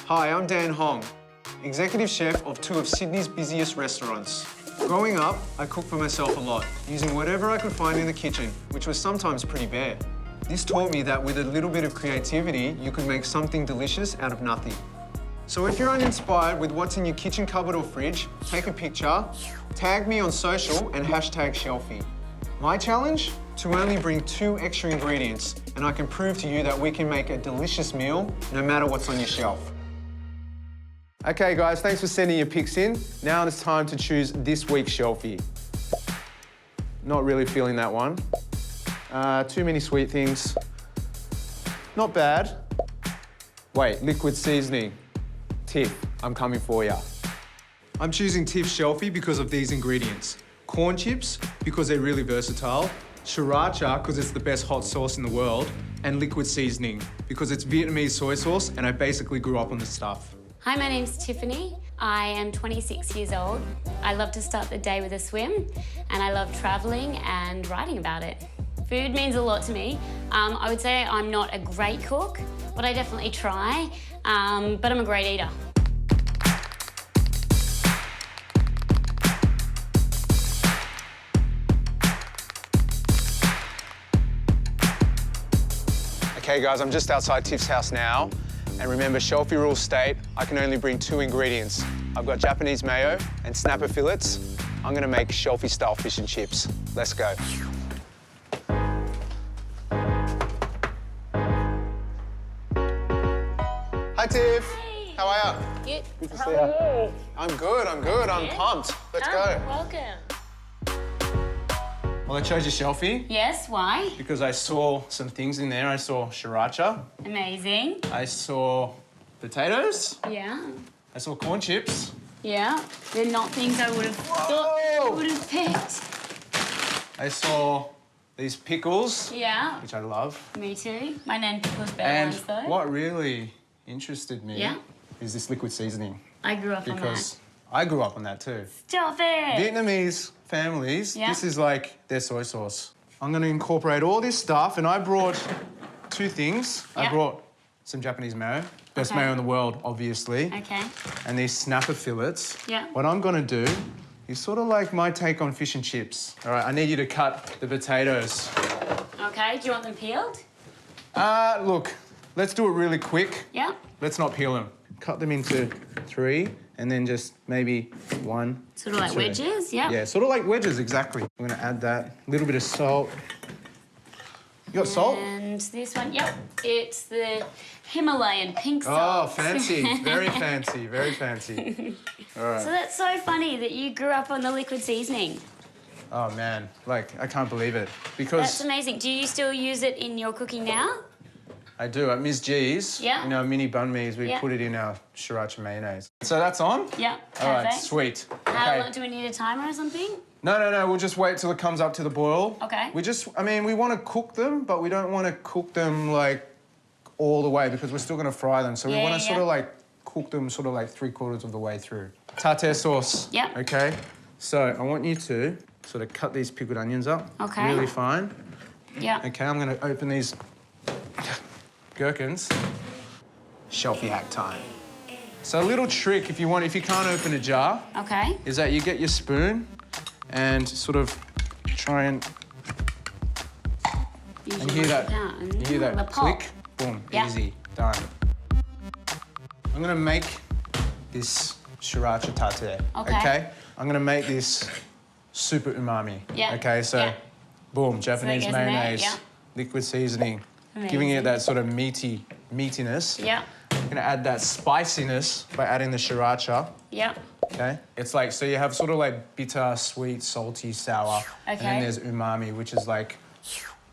Hi, I'm Dan Hong, executive chef of two of Sydney's busiest restaurants. Growing up, I cooked for myself a lot, using whatever I could find in the kitchen, which was sometimes pretty bare. This taught me that with a little bit of creativity, you could make something delicious out of nothing. So if you're uninspired with what's in your kitchen cupboard or fridge, take a picture, tag me on social and hashtag Shelfie. My challenge? To only bring 2 extra ingredients, and I can prove to you that we can make a delicious meal no matter what's on your shelf. Okay guys, thanks for sending your pics in. Now it's time to choose this week's Shelfie. Not really feeling that one. Too many sweet things. Not bad. Wait, liquid seasoning. Tiff, I'm coming for ya. I'm choosing Tiff Shelfie because of these ingredients. Corn chips, because they're really versatile. Sriracha, because it's the best hot sauce in the world. And liquid seasoning, because it's Vietnamese soy sauce and I basically grew up on the stuff. Hi, my name's Tiffany. I am 26 years old. I love to start the day with a swim, and I love traveling and writing about it. Food means a lot to me. I would say I'm not a great cook, but I definitely try, but I'm a great eater. Okay guys, I'm just outside Tiff's house now. And remember, Shelfie rules state, I can only bring 2 ingredients. I've got Japanese mayo and snapper fillets. I'm gonna make Shelfie-style fish and chips. Let's go. Hi, Tiff. Hey. How are you? Good. to How see are ya. you? I'm good, I'm pumped. Let's go. Welcome. Well, I chose your Shelfie Yes, why? because I saw some things in there. I saw sriracha. Amazing. I saw potatoes. Yeah. I saw corn chips. Yeah. They're not things I would have thought I would have picked. I saw these pickles, Yeah. which I love. Me too. My name was better And ones though. what really interested me Yeah. is this liquid seasoning. I grew up on that. Because I grew up on that too. Stop it. Vietnamese families, Yeah. this is like their soy sauce. I'm gonna incorporate all this stuff, and I brought 2 things. I Yeah. brought some Japanese mayo, best Okay. mayo in the world, obviously. Okay. And these snapper fillets. Yeah. What I'm gonna do is sort of like my take on fish and chips. All right, I need you to cut the potatoes. Okay. Do you want them peeled? Look, let's do it really quick. Yeah. Let's not peel them. Cut them into 3, and then just maybe 1. Sort of like 2. wedges. Yeah. Yeah, sort of like wedges, exactly. I'm gonna add that, a little bit of salt. You got salt? And this one, yep, it's the Himalayan pink Oh, salt. fancy, very fancy, very fancy. All right. So that's so funny that you grew up on the liquid seasoning. Oh man, like, I can't believe it. That's Because amazing. Do you still use it in your cooking now? I do, at Ms. G's, Yeah. in our mini bun me's, we Yeah. put it in our sriracha mayonnaise. So that's on? Yeah, All right, perfect. sweet. How Okay. long, do we need a timer or something? No, we'll just wait till it comes up to the boil. Okay. We want to cook them, but we don't want to cook them, like, all the way because we're still going to fry them. So we Yeah, want to yeah, sort of, yeah. like, cook them sort of, like, 3/4 of the way through. Tartare sauce. Yep. Okay? So I want you to sort of cut these pickled onions up. Okay. Really fine. Yeah. Okay, I'm going to open these gherkins. Shelfie hack time. So a little trick if you can't open a jar, Okay. is that you get your spoon and sort of try and Usually hear that. down. You hear The that pop. click? Boom, Yeah. easy, done. I'm gonna make this sriracha tartare. Okay. I'm gonna make this super umami. Yeah. Okay, so Yeah. boom, Japanese goes in there, mayonnaise, yeah. liquid seasoning, giving it Amazing. that sort of meatiness. Yeah. I'm gonna add that spiciness by adding the sriracha. Yeah. Okay. It's like, so you have sort of like bitter, sweet, salty, sour. And then Okay. there's umami, which is like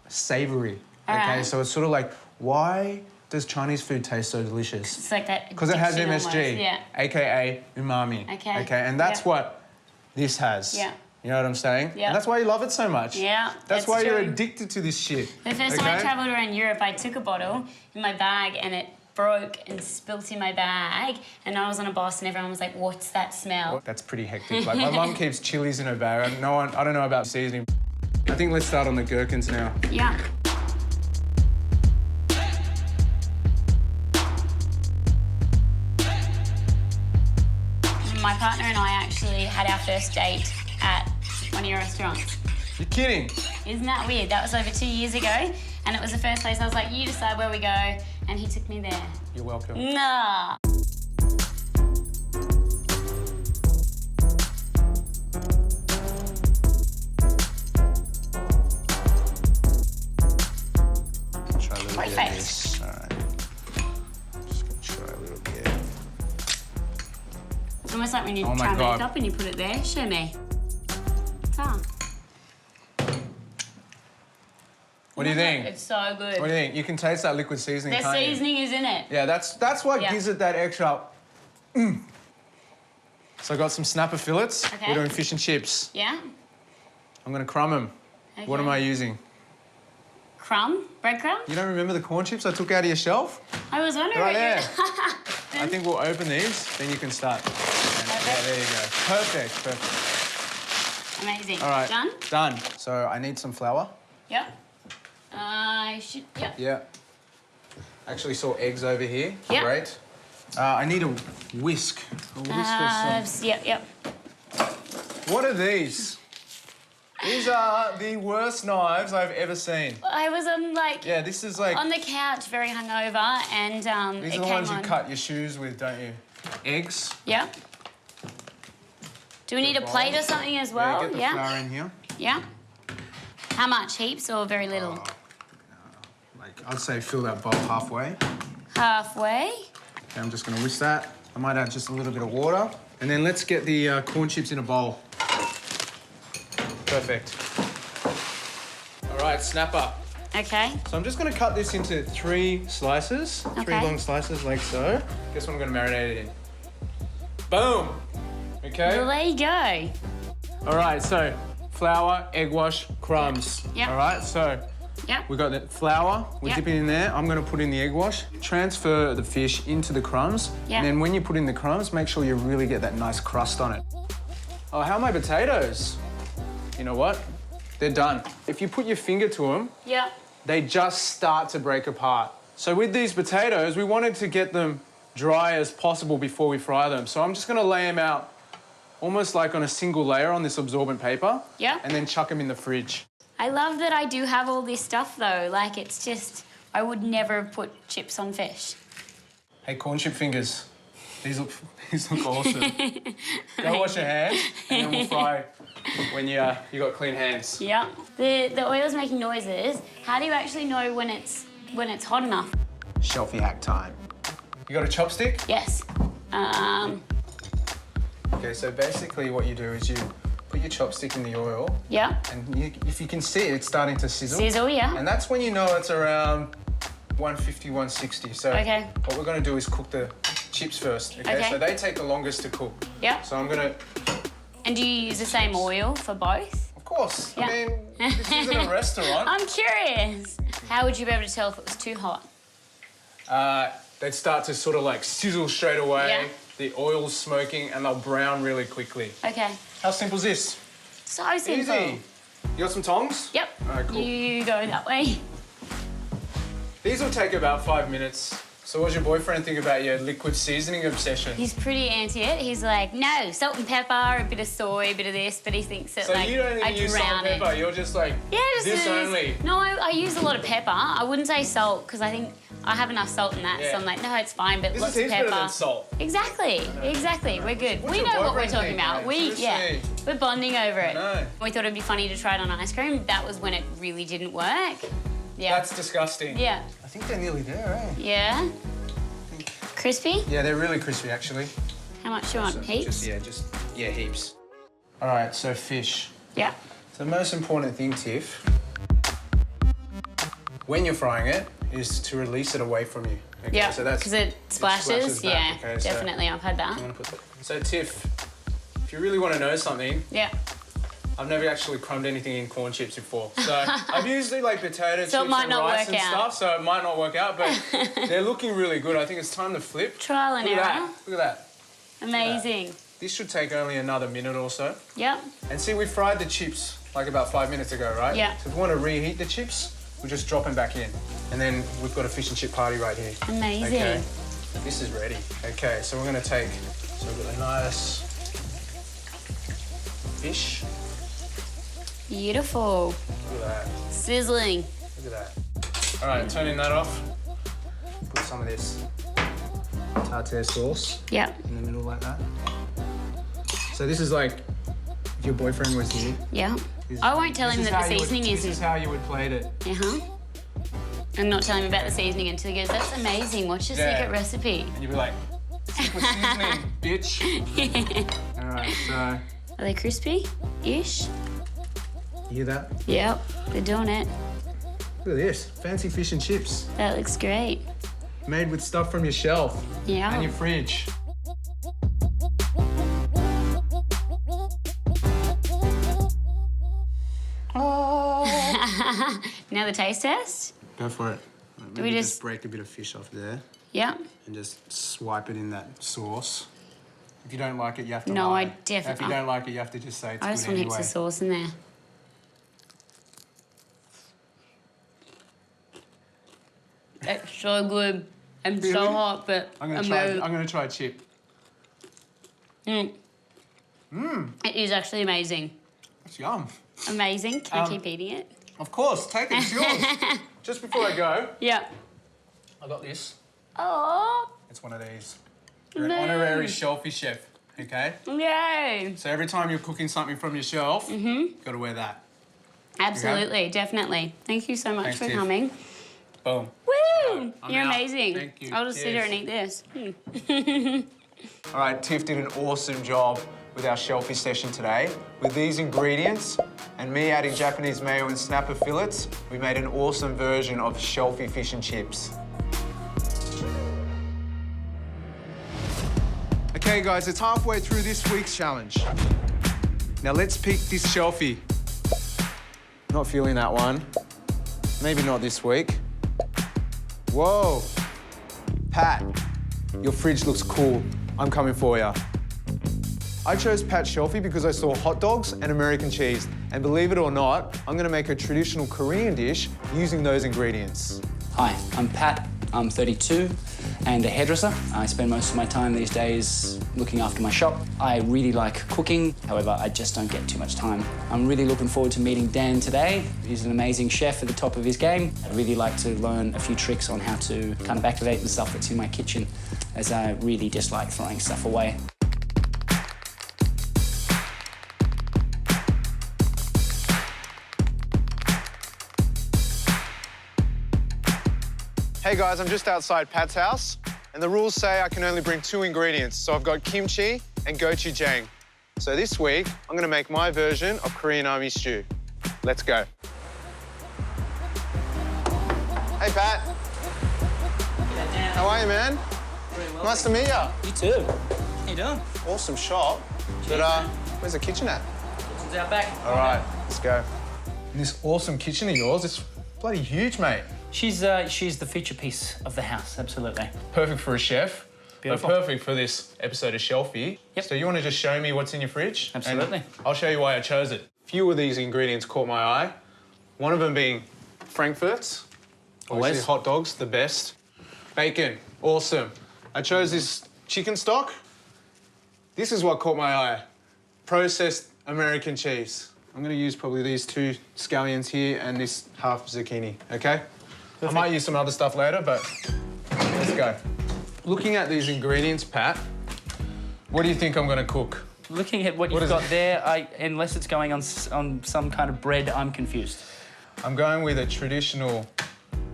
savory. All Okay. right. So it's sort of like, why does Chinese food taste so delicious? It's like that. Because it has addiction MSG, almost. Yeah. AKA umami. Okay. Okay. And that's Yeah. what this has. Yeah. You know what I'm saying? Yeah. And that's why you love it so much. Yeah, That's that's why you're true. addicted to this shit. The first time I okay? travelled around Europe, I took a bottle in my bag and it broke and spilt in my bag. And I was on a bus and everyone was like, "What's that smell?" That's pretty hectic. Like, my mum keeps chilies in her bag. I don't know about seasoning. I think let's start on the gherkins now. Yeah. my partner and I actually had our first date at one of your restaurants. You're kidding? Isn't that weird? That was over 2 years ago, and it was the first place I was like, you decide where we go, and he took me there. You're welcome. Nah. Try a little bit of Perfect. this. All right. Just gonna try a little bit. It's almost like when you Oh my try God. makeup and you put it there. Show me. Ah. What do you think? It's so good. What do you think? You can taste that liquid seasoning, The can't you? seasoning is in it. Yeah, that's what Yeah. gives it that extra. So I got some snapper fillets. Okay. We're doing fish and chips. Yeah? I'm gonna crumb them. Okay. What am I using? Crumb? Breadcrumb? You don't remember the corn chips I took out of your shelf? I was wondering. Right there. what I think we'll open these, then you can start. Yeah, there you go. Perfect, perfect. Amazing. All right. Done? Done. So I need some flour. Yep. I should, yep. Yeah. Actually saw eggs over here. Yeah. Great. I need a whisk. A whisk of some. Yep. What are these? These are the worst knives I've ever seen. I was Yeah, this is like... on the couch, very hungover, and These it are the came ones on. you cut your shoes with, don't you? Eggs. Yeah. Do we need a plate or something as well? Yeah, get the flour in here. Yeah. How much? Heaps or very little? Like, I'd say fill that bowl halfway. Halfway. Okay, I'm just gonna whisk that. I might add just a little bit of water. And then let's get the corn chips in a bowl. Perfect. All right, snapper. Okay. So I'm just gonna cut this into 3 slices. 3 Okay. long slices like so. Guess what I'm gonna marinate it in? Boom! Okay? Well, there you go. All right, so flour, egg wash, crumbs. Yep. All right, so Yep. we got the flour, we're Yep. dipping in there. I'm gonna put in the egg wash, transfer the fish into the crumbs. Yep. And then when you put in the crumbs, make sure you really get that nice crust on it. Oh, how are my potatoes? You know what? They're done. If you put your finger to them, Yep. they just start to break apart. So with these potatoes, we wanted to get them dry as possible before we fry them. So I'm just gonna lay them out almost like on a single layer on this absorbent paper. Yeah. And then chuck them in the fridge. I love that I do have all this stuff though. Like, it's just, I would never put chips on fish. Hey, corn chip fingers. These look awesome. Go wash your hands and then we'll fry when you got clean hands. Yeah. The oil's making noises. How do you actually know when it's hot enough? Shelfie hack time. You got a chopstick? Yes. Okay, so basically what you do is you put your chopstick in the oil Yeah. and if you can see it, it's starting to sizzle. Sizzle, yeah. And that's when you know it's around 150, 160. So Okay. what we're gonna do is cook the chips first, okay? Okay. So they take the longest to cook. Yeah. So I'm gonna, And do you use the same oil for both? of course, Yeah. I mean, this isn't a restaurant. I'm curious. How would you be able to tell if it was too hot? They'd start to sort of like sizzle straight away. Yeah. The oil's smoking and they'll brown really quickly. Okay. How simple is this? So simple. Easy. You got some tongs? Yep. All right, cool. You go that way. These will take about 5 minutes. So what does your boyfriend think about your liquid seasoning obsession? He's pretty anti it. He's like, no, salt and pepper, a bit of soy, a bit of this, but he thinks that So like you don't I even use salt drown and it. pepper, you're just like, Yeah, just this only. No, I use a lot of pepper. I wouldn't say salt because I think I have enough salt in that. Yeah. So I'm like, no, it's fine, but This lots is of heaps pepper. better than salt. Exactly. We're good. What's We your know what we're boyfriend talking think, about. mate? Seriously. We're bonding over it. know. We thought it'd be funny to try it on ice cream. That was when it really didn't work. Yeah. That's disgusting. Yeah. I think they're nearly there, eh? Yeah. Crispy? Yeah, they're really crispy, actually. How much do you want? So Heaps? yeah, heaps. All right, so fish. Yeah. So the most important thing, Tiff, when you're frying it, is to release it away from you. Okay, Yeah, so that's because it splashes. back, Yeah, okay, so definitely. I've had that. I'm gonna put that. So Tiff, if you really want to know something, Yeah. I've never actually crumbed anything in corn chips before. So I've usually like potato chips So it might and not rice work and out. stuff, so it might not work out, but they're looking really good. I think it's time to flip. Trial and Look at error. that. Look at that. Amazing. This should take only another minute or so. Yep. And see, we fried the chips like about 5 minutes ago, right? Yeah. So if we want to reheat the chips, we just drop them back in. And then we've got a fish and chip party right here. Amazing. Okay. This is ready. Okay, so we're going to take, so we've got a nice fish. Beautiful. Look at that. Sizzling. Look at that. All right, turning that off. Put some of this tartare sauce Yep. in the middle like that. So this is like, if your boyfriend was here. Yeah. this- I won't tell this him is that how the you would- seasoning This is how you would plate it. Uh-huh. I'm not telling him about the seasoning until he goes, that's amazing. What's your Yeah. secret recipe? And you'd be like, secret seasoning, bitch. All right, so Are they crispy-ish? you hear that? Yep. They're doing it. Look at this, fancy fish and chips. That looks great. Made with stuff from your shelf Yeah. and your fridge. Now the taste test? Go for it. Maybe we just just- break a bit of fish off there Yep. and just swipe it in that sauce. If you don't like it, you have to No, lie. I definitely- If you don't like it, you have to just say it's I just good want anyway. heaps of sauce in there. It's so good and so Really? hot, but I'm gonna try a chip. It is actually amazing. It's yum. Amazing. Can I keep eating it? Of course, take it. It's yours. Just before I go, Yeah. I got this. Oh, It's one of these. You're an No. honorary Shelfie chef. Okay. yay. So every time you're cooking something from your shelf, you've got to wear that. Absolutely, definitely. Thank you so much Thanks, for Tiff. coming. Boom. Woo! I'm You're out. amazing. Thank you. I'll just sit here Cheers. and eat this. All right, Tiff did an awesome job with our Shelfie session today. With these ingredients and me adding Japanese mayo and snapper fillets, we made an awesome version of Shelfie fish and chips. Okay guys, it's halfway through this week's challenge. Now let's pick this Shelfie. Not feeling that one. Maybe not this week. Whoa. Pat, your fridge looks cool. I'm coming for ya. I chose Pat Shelfie because I saw hot dogs and American cheese. And believe it or not, I'm gonna make a traditional Korean dish using those ingredients. Hi, I'm Pat. I'm 32 and a hairdresser. I spend most of my time these days looking after my shop. I really like cooking, however, I just don't get too much time. I'm really looking forward to meeting Dan today. He's an amazing chef at the top of his game. I'd really like to learn a few tricks on how to kind of activate the stuff that's in my kitchen, as I really dislike throwing stuff away. Hey guys, I'm just outside Pat's house, and the rules say I can only bring 2 ingredients. So I've got kimchi and gochujang. So this week, I'm gonna make my version of Korean army stew. Let's go. Hey Pat. How are you, man? Very well. Nice to meet ya. You too. How you doing? Awesome shop. But where's the kitchen at? Kitchen's out back. All right, let's go. This awesome kitchen of yours, it's bloody huge, mate. She's the feature piece of the house, absolutely. Perfect for a chef. Beautiful. But perfect for this episode of Shelfie. Yep. So you want to just show me what's in your fridge? Absolutely. And I'll show you why I chose it. Few of these ingredients caught my eye. One of them being Frankfurts. Always. Obviously hot dogs, the best. Bacon, awesome. I chose this chicken stock. This is what caught my eye. Processed American cheese. I'm gonna use probably these 2 scallions here and this half zucchini, okay? I might use some other stuff later, but let's go. Looking at these ingredients, Pat, what do you think I'm gonna cook? Looking at what What you've is got it? there, unless it's going on some kind of bread, I'm confused. I'm going with a traditional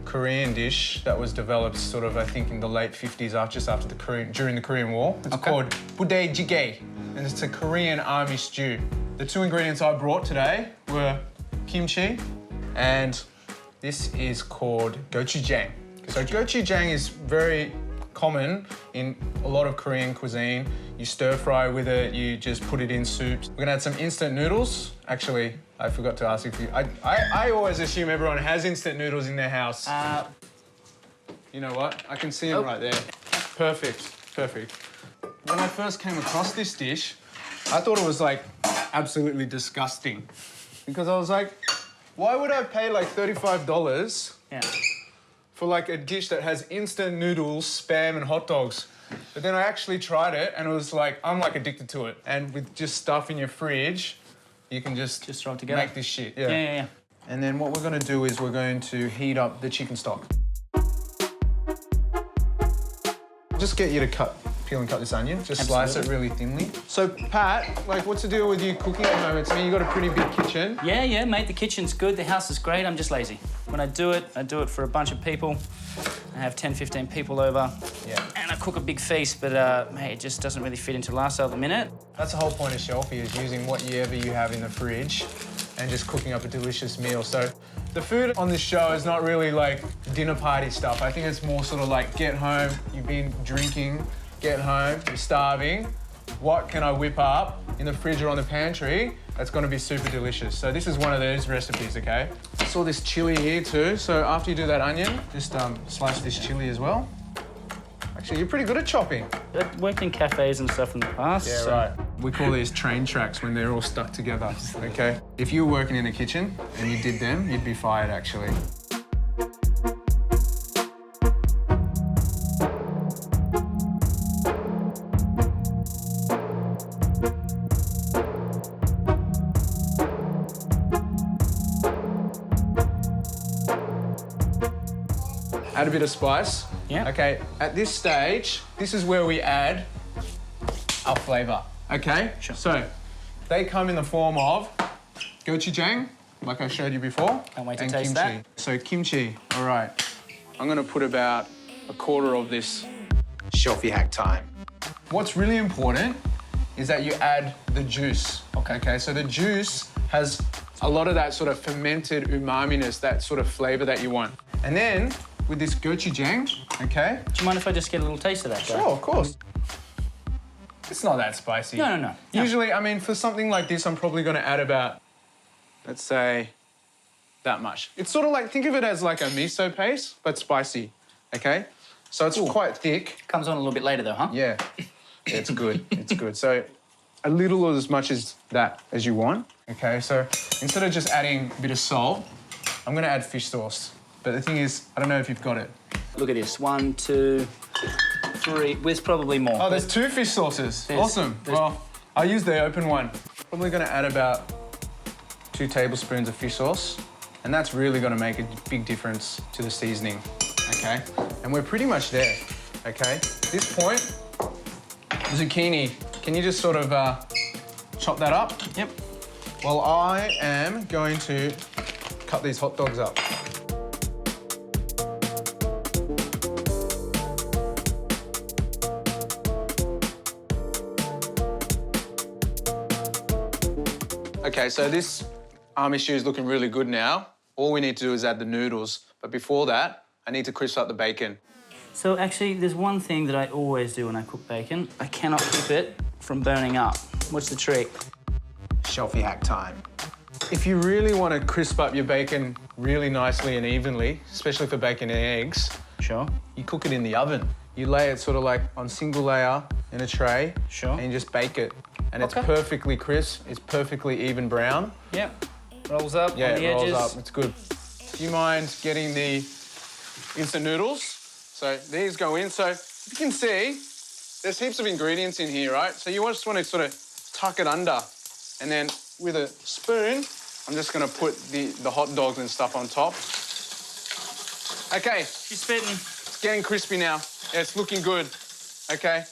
Korean dish that was developed sort of, I think, in the late 50s, during the Korean War. It's called budae-jjigae, and it's a Korean army stew. The 2 ingredients I brought today were kimchi, and this is called gochujang. So gochujang is very common in a lot of Korean cuisine. You stir fry with it, you just put it in soups. We're gonna add some instant noodles. Actually, I forgot to ask if you, I always assume everyone has instant noodles in their house. You know what? I can see them right there. Perfect, perfect. When I first came across this dish, I thought it was like absolutely disgusting. Because I was like, why would I pay like $35 Yeah. for like a dish that has instant noodles, spam and hot dogs? But then I actually tried it and it was like, I'm like addicted to it. And with just stuff in your fridge, you can just throw it together. make this shit. Yeah. And then what we're gonna do is we're going to heat up the chicken stock. Just get you to peel and cut this onion. Just slice it really thinly. So Pat, like what's the deal with you cooking at the moment? I mean, you've got a pretty big kitchen. Yeah, mate, the kitchen's good, the house is great, I'm just lazy. When I do it for a bunch of people. I have 10, 15 people over. Yeah. And I cook a big feast, but mate, it just doesn't really fit into lifestyle at the minute. That's the whole point of Shelfie, is using whatever you have in the fridge and just cooking up a delicious meal. So the food on this show is not really like dinner party stuff. I think it's more sort of like get home, you've been drinking, get home, you're starving. What can I whip up in the fridge or on the pantry that's gonna be super delicious? So this is one of those recipes, okay? I saw this chili here too. So after you do that onion, just slice this chili as well. Actually, you're pretty good at chopping. I've worked in cafes and stuff in the past. Yeah, so... right. We call these train tracks when they're all stuck together, okay? If you were working in the kitchen and you did them, you'd be fired, actually. Add a bit of spice. Yeah. Okay, at this stage, this is where we add our flavour, okay? Sure. So, they come in the form of gochujang, like I showed you before. Can't wait to and taste kimchi. that. So kimchi, all right. I'm gonna put about a quarter of this Shelfie hack time. What's really important is that you add the juice. Okay, so the juice has a lot of that sort of fermented umami-ness, that sort of flavour that you want. And then, with this gochujang, okay? Do you mind if I just get a little taste of that, guy? Sure, of course. It's not that spicy. No. Usually, I mean, for something like this, I'm probably going to add about, let's say, that much. It's sort of like, think of it as like a miso paste, but spicy, okay? So it's quite thick. Comes on a little bit later though, huh? Yeah, it's good, it's good. So a little or as much as that as you want, okay? So instead of just adding a bit of salt, I'm going to add fish sauce. But the thing is, I don't know if you've got it. Look at this, 1, 2, 3. There's probably more. Oh, there's 2 fish sauces. Awesome. Well, I'll use the open one. Probably gonna add about 2 tablespoons of fish sauce. And that's really gonna make a big difference to the seasoning, okay? And we're pretty much there, okay? At this point, zucchini, can you just sort of chop that up? Yep. Well, I am going to cut these hot dogs up. Okay, so this army stew is looking really good now. All we need to do is add the noodles. But before that, I need to crisp up the bacon. So actually, there's one thing that I always do when I cook bacon. I cannot keep it from burning up. What's the trick? Shelfie hack time. If you really want to crisp up your bacon really nicely and evenly, especially for bacon and eggs, Sure. you cook it in the oven. You lay it sort of like on single layer in a tray. Sure. And you just bake it. And it's Okay. perfectly crisp, it's perfectly even brown. Yep. Rolls up Yeah, on the it rolls edges. up, it's good. Do you mind getting the instant noodles? So these go in. So if you can see, there's heaps of ingredients in here, right? So you just want to sort of tuck it under. And then with a spoon, I'm just going to put the hot dogs and stuff on top. Okay. She's spitting. It's getting crispy now. Yeah, it's looking good. Okay.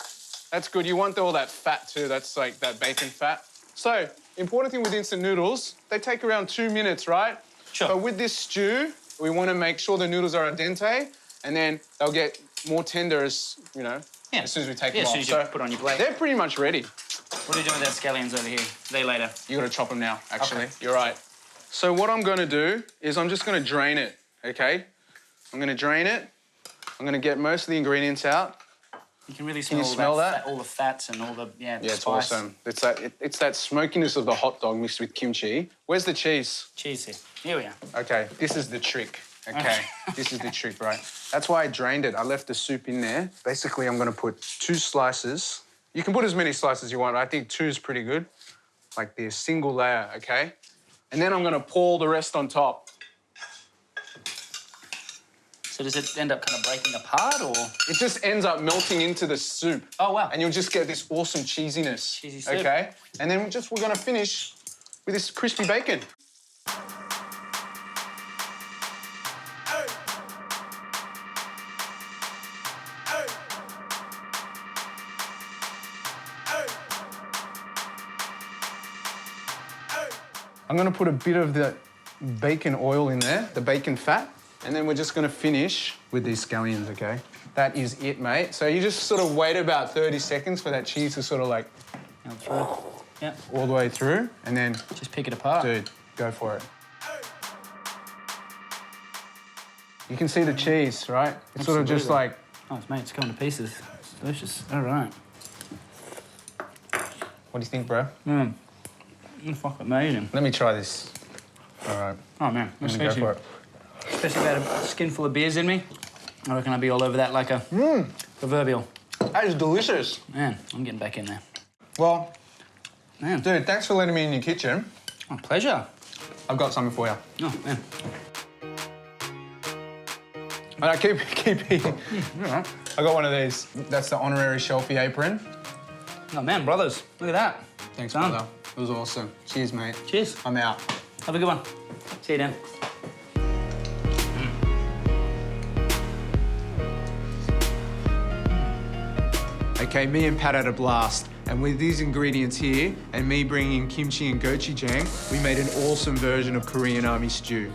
That's good. You want all that fat too. That's like that bacon fat. So, important thing with instant noodles, they take around 2 minutes, right? Sure. But with this stew, we want to make sure the noodles are al dente, and then they'll get more tender as, you know, as soon as we take them as off. soon as you put on your plate. They're pretty much ready. What are you doing with that scallions over here? They later. You got to chop them now, actually. Okay. You're right. So what I'm going to do is I'm just going to drain it, okay? I'm going to drain it. I'm going to get most of the ingredients out. You can really smell, you smell that? all the fats and all the, the Yeah, it's spice. awesome. It's that smokiness of the hot dog mixed with kimchi. Where's the cheese? Cheese here. Here we are. Okay, this is the trick, okay? This is the trick, right? That's why I drained it. I left the soup in there. Basically, I'm gonna put 2 slices. You can put as many slices as you want. I think 2 is pretty good. Like this, single layer, okay? And then I'm gonna pour the rest on top. So does it end up kind of breaking apart, or? It just ends up melting into the soup. Oh, wow. And you'll just get this awesome cheesiness. Cheesy soup. Okay? And then we're gonna finish with this crispy bacon. I'm gonna put a bit of the bacon oil in there, the bacon fat, and then we're just gonna finish with these scallions, okay? That is it, mate. So you just sort of wait about 30 seconds for that cheese to sort of like Through. Yeah. all the way through, and then, Just pick it apart. dude, go for it. You can see the cheese, right? It's sort of just Absolutely. like, Oh, mate, it's going to pieces. It's delicious. All right. what do you think, bro? Fuck, amazing. Let me try this. All right, Oh, man. I'm gonna go for it. Especially about a skinful of beers in me. I reckon I'd be all over that like a proverbial. That is delicious. Man, I'm getting back in there. Well, Man, dude, thanks for letting me in your kitchen. oh, pleasure. I've got something for you. Oh, man. All right, keep eating. All right. I got one of these. That's the honorary Shelfie apron. Oh, man, brothers, look at that. Thanks, Done. brother. It was awesome. Cheers, mate. Cheers. I'm out. Have a good one. See you, Dan. Okay, me and Pat had a blast. And with these ingredients here, and me bringing in kimchi and gochujang, we made an awesome version of Korean army stew.